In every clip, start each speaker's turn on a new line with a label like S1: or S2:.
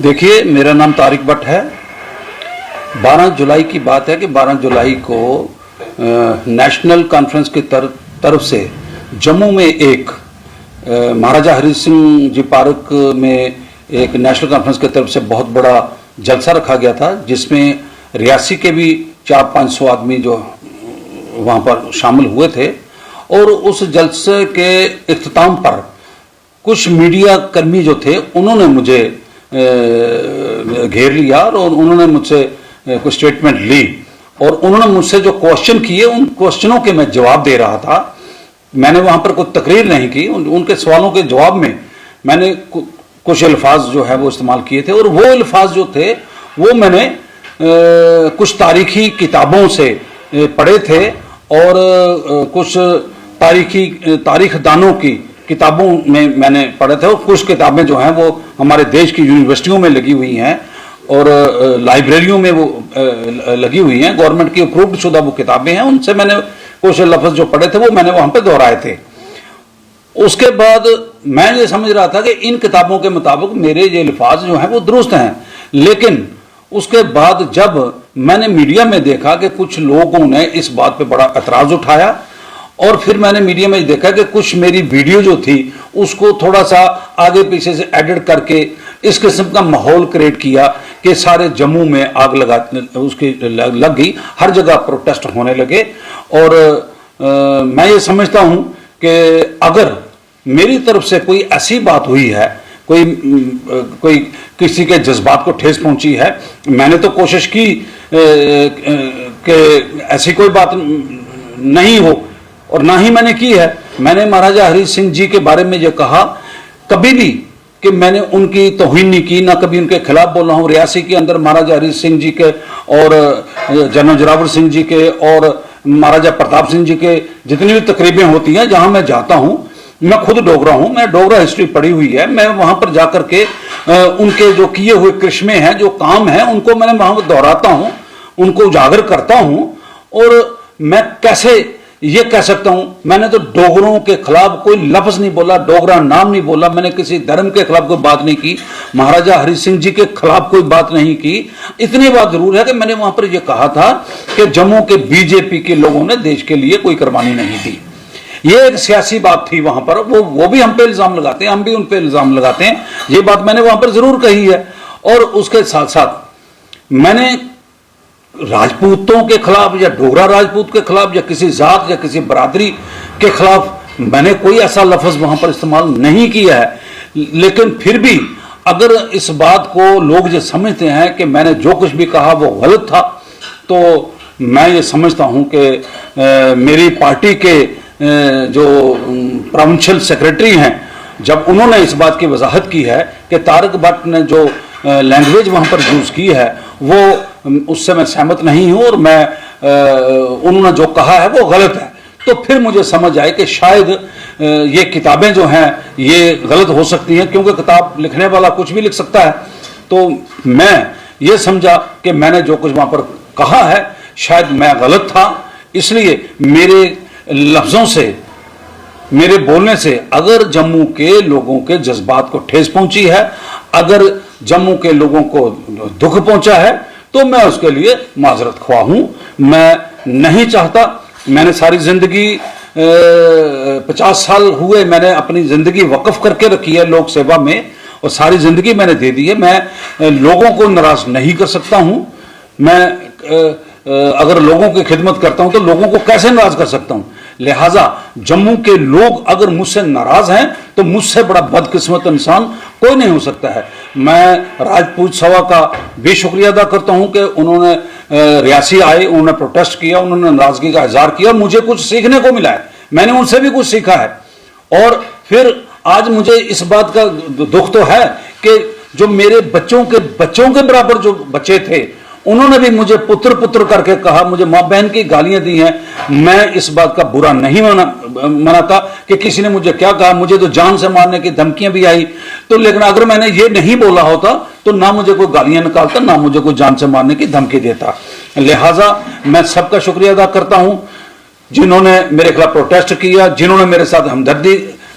S1: देखिए, मेरा नाम तारिक भट्ट है। 12 जुलाई की बात है कि 12 जुलाई को नेशनल कॉन्फ्रेंस की तरफ से जम्मू में एक महाराजा हरि सिंह जी पार्क में एक नेशनल कॉन्फ्रेंस की तरफ से बहुत बड़ा जलसा रखा गया था, जिसमें रियासी के भी 400-500 आदमी जो वहाँ पर शामिल हुए थे। और उस जलसे के इख्तिताम पर कुछ मीडिया कर्मी जो थे उन्होंने मुझे घेर लिया और उन्होंने मुझसे कुछ स्टेटमेंट ली और उन्होंने मुझसे जो क्वेश्चन किए उन क्वेश्चनों के मैं जवाब दे रहा था। मैंने वहाँ पर कोई तकरीर नहीं की, उनके सवालों के जवाब में मैंने कुछ अल्फाज जो है वो इस्तेमाल किए थे और वो अल्फाज जो थे वो मैंने कुछ तारीखी किताबों से पढ़े थे और कुछ तारीख दानों की किताबों में मैंने पढ़े थे और कुछ किताबें जो हैं वो हमारे देश की यूनिवर्सिटियों में लगी हुई हैं और लाइब्रेरियों में वो लगी हुई हैं, गवर्नमेंट की अप्रूव्ड शुदा वो किताबें हैं। उनसे मैंने कुछ लफ्ज़ जो पढ़े थे वो मैंने वहाँ पे दोहराए थे। उसके बाद मैं ये समझ रहा था कि इन किताबों के मुताबिक मेरे ये अल्फाज जो हैं वो दुरुस्त हैं, लेकिन उसके बाद जब मैंने मीडिया में देखा कि कुछ लोगों ने इस बात पे बड़ा एतराज़ उठाया और फिर मैंने मीडिया में देखा कि कुछ मेरी वीडियो जो थी उसको थोड़ा सा आगे पीछे से एडिट करके इस किस्म का माहौल क्रिएट किया कि सारे जम्मू में आग उसकी लग गई, हर जगह प्रोटेस्ट होने लगे। और मैं ये समझता हूँ कि अगर मेरी तरफ से कोई ऐसी बात हुई है, कोई किसी के जज्बात को ठेस पहुंची है, मैंने तो कोशिश की कि ऐसी कोई बात नहीं हो और ना ही मैंने की है। मैंने महाराजा हरि सिंह जी के बारे में ये कहा कभी भी कि मैंने उनकी तौहीन नहीं की, ना कभी उनके खिलाफ बोला हूँ। रियासी के अंदर महाराजा हरि सिंह जी के और जनरल जोरावर सिंह जी के और महाराजा प्रताप सिंह जी के जितनी भी तकरीबें होती हैं, जहाँ मैं जाता हूँ, मैं खुद डोगरा हूँ, मैं डोगरा हिस्ट्री पढ़ी हुई है, मैं वहाँ पर जाकर के उनके जो किए हुए करिश्मे हैं, जो काम हैं, उनको मैंने वहाँ पर दोहराता हूँ, उनको उजागर करता हूँ। और मैं कैसे ये कह सकता हूं, मैंने तो डोगरों के खिलाफ कोई लफ्ज नहीं बोला, डोगरा नाम नहीं बोला, मैंने किसी धर्म के खिलाफ कोई बात नहीं की, महाराजा हरि सिंह जी के खिलाफ कोई बात नहीं की। इतनी बात जरूर है कि मैंने वहां पर यह कहा था कि जम्मू के बीजेपी के लोगों ने देश के लिए कोई कुर्बानी नहीं दी। ये एक सियासी बात थी वहां पर, वो भी हम पे इल्जाम लगाते हैं, हम भी उन पे इल्जाम लगाते हैं। ये बात मैंने वहां पर जरूर कही है। और उसके साथ साथ मैंने राजपूतों के खिलाफ या डोगरा राजपूत के खिलाफ या किसी जात या किसी बरादरी के खिलाफ मैंने कोई ऐसा लफ्ज वहां पर इस्तेमाल नहीं किया है। लेकिन फिर भी अगर इस बात को लोग जो समझते हैं कि मैंने जो कुछ भी कहा वो गलत था, तो मैं ये समझता हूं कि मेरी पार्टी के जो प्रोविंशियल सेक्रेटरी हैं, जब उन्होंने इस बात की वजाहत की है कि तारिक भट्ट ने जो लैंग्वेज वहाँ पर यूज़ की है वो उससे मैं सहमत नहीं हूँ और मैं उन्होंने जो कहा है वो गलत है, तो फिर मुझे समझ आए कि शायद ये किताबें जो हैं ये गलत हो सकती हैं, क्योंकि किताब लिखने वाला कुछ भी लिख सकता है। तो मैं ये समझा कि मैंने जो कुछ वहाँ पर कहा है शायद मैं गलत था, इसलिए मेरे लफ्ज़ों से, मेरे बोलने से अगर जम्मू के लोगों के जज्बात को ठेस पहुंची है, अगर जम्मू के लोगों को दुख पहुंचा है, तो मैं उसके लिए माजरत ख्वाह हूं। मैं नहीं चाहता, मैंने सारी जिंदगी 50 साल हुए मैंने अपनी जिंदगी वक्फ करके रखी है लोक सेवा में और सारी जिंदगी मैंने दे दी है। मैं लोगों को नाराज नहीं कर सकता हूं। मैं अगर लोगों की खिदमत करता हूं तो लोगों को कैसे नाराज कर सकता हूं। लिहाजा जम्मू के लोग अगर मुझसे नाराज हैं तो मुझसे बड़ा बदकिस्मत इंसान कोई नहीं हो सकता है। मैं राजपूत सभा का भी शुक्रिया अदा करता हूं कि उन्होंने रियासी आए, उन्होंने प्रोटेस्ट किया, उन्होंने नाराजगी का इजहार किया, मुझे कुछ सीखने को मिला है, मैंने उनसे भी कुछ सीखा है। और फिर आज मुझे इस बात का दुख तो है कि जो मेरे बच्चों के बराबर जो बच्चे थे उन्होंने भी मुझे पुत्र पुत्र करके कहा, मुझे माँ बहन की गालियां दी हैं। मैं इस बात का बुरा नहीं मनाता कि किसी ने मुझे क्या कहा, मुझे तो जान से मारने की धमकियां भी आई, तो लेकिन अगर मैंने ये नहीं बोला होता तो ना मुझे कोई गालियां निकालता, ना मुझे कोई जान से मारने की धमकी देता। लिहाजा मैं सबका शुक्रिया अदा करता हूं जिन्होंने मेरे खिलाफ प्रोटेस्ट किया, जिन्होंने मेरे साथ हमदर्दी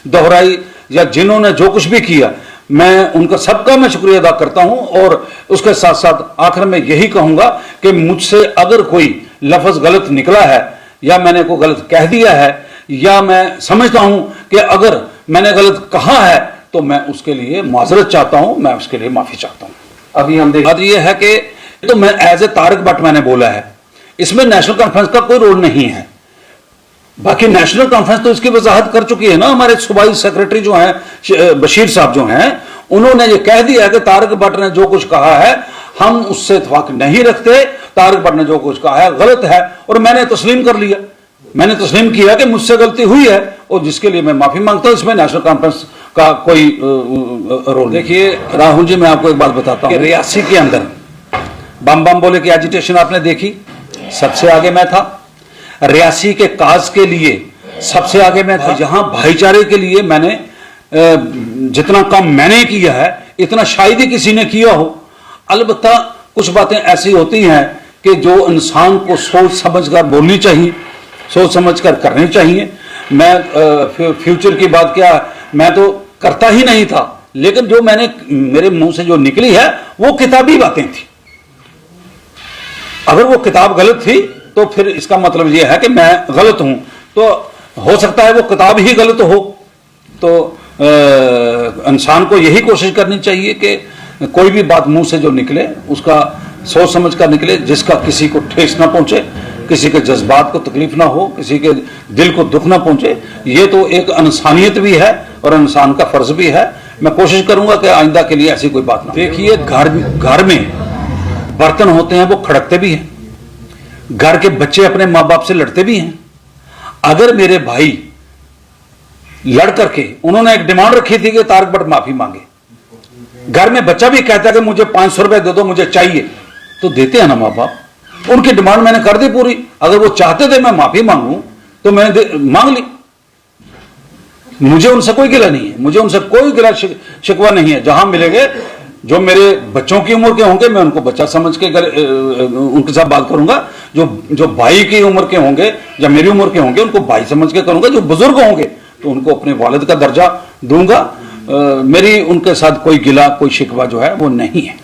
S1: दोहराई या जिन्होंने जो कुछ भी किया। मैं उनका सबका मैं शुक्रिया अदा करता हूं। और उसके साथ साथ आखिर में यही कहूंगा कि मुझसे अगर कोई लफ्ज गलत निकला है या मैंने कोई गलत कह दिया है या मैं समझता हूं कि अगर मैंने गलत कहा है तो मैं उसके लिए माजरत चाहता हूं, मैं उसके लिए माफी चाहता हूं। अभी हम देख बात यह है कि तो मैं एज ए तारिक भट्ट मैंने बोला है, इसमें नेशनल कॉन्फ्रेंस का कोई रोल नहीं है। बाकी नेशनल कॉन्फ्रेंस तो इसकी वजाहत कर चुकी है ना, हमारे सूबाई सेक्रेटरी जो हैं बशीर साहब जो हैं, उन्होंने ये कह दिया है कि तारिक भट्ट ने जो कुछ कहा है हम उससे इत्तेफाक नहीं रखते, तारिक भट्ट ने जो कुछ कहा है गलत है, और मैंने तस्लीम कर लिया, मैंने तस्लीम किया कि मुझसे गलती हुई है और जिसके लिए मैं माफी मांगता हूं। इसमें नेशनल कॉन्फ्रेंस का कोई रोल। देखिए राहुल जी, मैं आपको एक बात बताता हूं कि रियासी के अंदर बम बम बोले की एजिटेशन आपने देखी, सबसे आगे मैं था। रियासी के काज के लिए सबसे आगे मैं था। यहां भाईचारे के लिए मैंने जितना काम मैंने किया है इतना शायद ही किसी ने किया हो। अलबत्ता कुछ बातें ऐसी होती हैं कि जो इंसान को सोच समझ कर बोलनी चाहिए, सोच समझ कर करनी चाहिए। मैं फ्यूचर की बात क्या, मैं तो करता ही नहीं था, लेकिन जो मैंने मेरे मुंह से जो निकली है वो किताबी बातें थी। अगर वो किताब गलत थी तो फिर इसका मतलब यह है कि मैं गलत हूं, तो हो सकता है वो किताब ही गलत हो। तो इंसान को यही कोशिश करनी चाहिए कि कोई भी बात मुंह से जो निकले उसका सोच समझ कर निकले, जिसका किसी को ठेस ना पहुंचे, किसी के जज्बात को तकलीफ ना हो, किसी के दिल को दुख ना पहुंचे। ये तो एक इंसानियत भी है और इंसान का फर्ज भी है। मैं कोशिश करूंगा कि आइंदा के लिए ऐसी कोई बात ना। देखिए घर में बर्तन होते हैं वो खड़कते भी हैं, घर के बच्चे अपने मां बाप से लड़ते भी हैं। अगर मेरे भाई लड़ करके उन्होंने एक डिमांड रखी थी कि तारिक भट्ट माफी मांगे, घर में बच्चा भी कहता है कि मुझे 500 रुपए दे दो, मुझे चाहिए, तो देते हैं ना मां बाप। उनकी डिमांड मैंने कर दी पूरी। अगर वो चाहते थे मैं माफी मांगू तो मैंने मांग ली। मुझे उनसे कोई गिला नहीं है, मुझे उनसे कोई गिला शिकवा नहीं है। जहां मिलेंगे जो मेरे बच्चों की उम्र के होंगे मैं उनको बच्चा समझ के उनके साथ बात करूंगा। जो भाई की उम्र के होंगे या मेरी उम्र के होंगे उनको भाई समझ के करूंगा। जो बुजुर्ग होंगे तो उनको अपने वालिद का दर्जा दूंगा। मेरी उनके साथ कोई गिला कोई शिकवा जो है वो नहीं है।